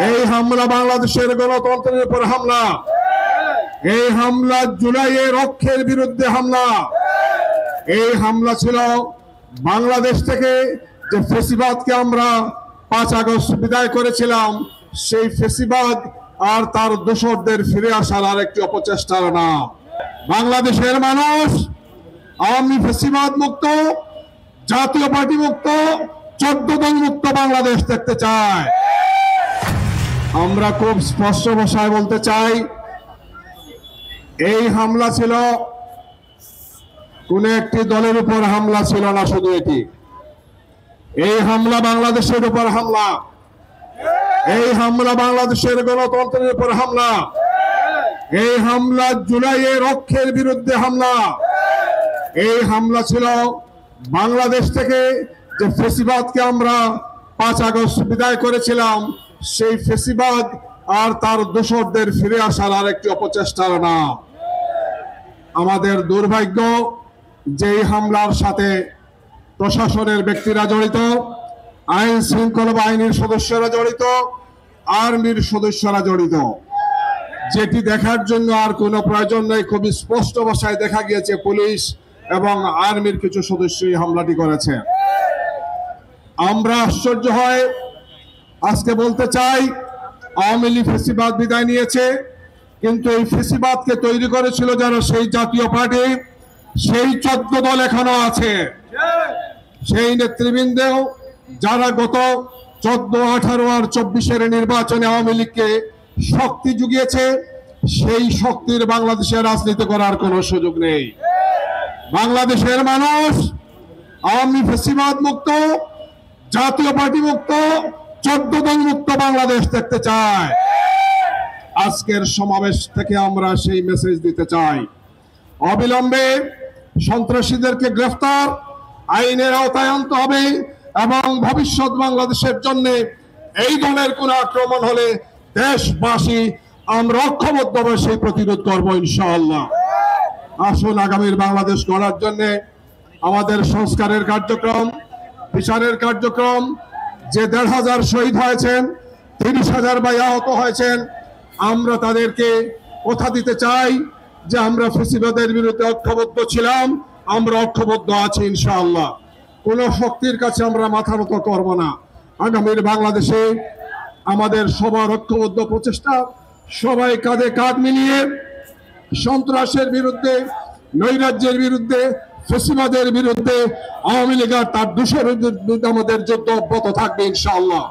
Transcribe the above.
এই হামলা বাংলাদেশের গণতন্ত্রের উপর হামলা। এই হামলা জুলাইয়ের অক্ষের বিরুদ্ধে হামলা। এই হামলা ছিল বাংলাদেশ থেকে যে ফেসিবাদকে আমরা 5 আগস্ট বিদায় করেছিলাম, সেই ফেসিবাদ আর তার দোসরদের ফিরে আসার আরেকটি অপচেষ্টার নাম। বাংলাদেশের মানুষ আওয়ামী ফেসিবাদ মুক্ত, জাতীয় পার্টি মুক্ত, 14 দল মুক্ত বাংলাদেশ দেখতে চায়। আমরা খুব স্পষ্ট ভাষায় বলতে চাই, এই হামলা ছিল কোন একটি দলের উপর হামলা ছিল না, শুধু এটি। এই হামলা বাংলাদেশের উপর হামলা। এই হামলা বাংলাদেশের গণতন্ত্রের উপর হামলা। এই হামলা জুলাইয়ের অক্ষের বিরুদ্ধে হামলা। এই হামলা ছিল বাংলাদেশ থেকে যে ফেসিবাদকে আমরা 5 আগস্ট বিদায় করেছিলাম, সেই ফেসিবাদ আর তার দোসরদের ফিরে আসার আরেকটি অপচেষ্টার নাম। আমাদের দুর্ভাগ্য যে এই হামলার সাথে প্রশাসনের ব্যক্তিরা জড়িত, আইন শৃঙ্খলা বাহিনীর সদস্যরা জড়িত, আর্মির সদস্যরা জড়িত, যেটি দেখার জন্য আর কোনো প্রয়োজন নেই। খুবই স্পষ্ট ভাষায় দেখা গিয়েছে পুলিশ এবং আর্মির কিছু সদস্য এই হামলাটি করেছে। আমরা আশ্চর্য হয় আজকে বলতে চাই, আওয়ামী লীগ ফেসিবাদ বিদায় নিয়েছে, কিন্তু এই ফেসিবাদকে তৈরি করেছিল যারা, সেই জাতীয় পার্টি, সেই 14 দল এখনো আছে। সেই নেতৃবৃন্দেও যারা গত 14, 18 আর 24-এর নির্বাচনে আওয়ামী লীগকে শক্তি জুগিয়েছে, সেই শক্তির বাংলাদেশে রাজনীতি করার কোনো সুযোগ নেই। বাংলাদেশের মানুষ আওয়ামী ফেসিবাদ মুক্ত, জাতীয় পার্টি মুক্ত, 14 দল মুক্ত বাংলাদেশ দেখতে চায়। আজকের সমাবেশ থেকে আমরা সেই মেসেজ দিতে চাই। অবিলম্বে সন্ত্রাসীদেরকে গ্রেফতার, আইনের আওতায় আনতে হবে এবং ভবিষ্যৎ বাংলাদেশের জন্য এই দলের কোন আক্রমণ হলে দেশবাসী আমরা ঐক্যবদ্ধভাবে সেই প্রতিরোধ করবো ইনশাআল্লাহ। আসুন আগামীর বাংলাদেশ গড়ার জন্য আমাদের সংস্কারের কার্যক্রম, বিচারের কার্যক্রম, যে 1,500 শহীদ হয়েছেন, 30,000 ভাই আহত হয়েছেন, আমরা তাদেরকে কথা দিতে চাই যে আমরা ফেসিবাদের বিরুদ্ধে ঐক্যবদ্ধ ছিলাম, আমরা ঐক্যবদ্ধ আছি ইনশাআল্লাহ। কোন শক্তির কাছে আমরা মাথা নত করব না। আগামীর বাংলাদেশে আমাদের সবার ঐক্যবদ্ধ প্রচেষ্টা, সবাই কাঁধে কাঁধ মিলিয়ে সন্ত্রাসের বিরুদ্ধে, নৈরাজ্যের বিরুদ্ধে, ফেসিবাদের বিরুদ্ধে, আওয়ামী লীগ আর তার দোসরদের বিরুদ্ধে আমাদের যুদ্ধ অব্যাহত থাকবে ইনশাআল্লাহ।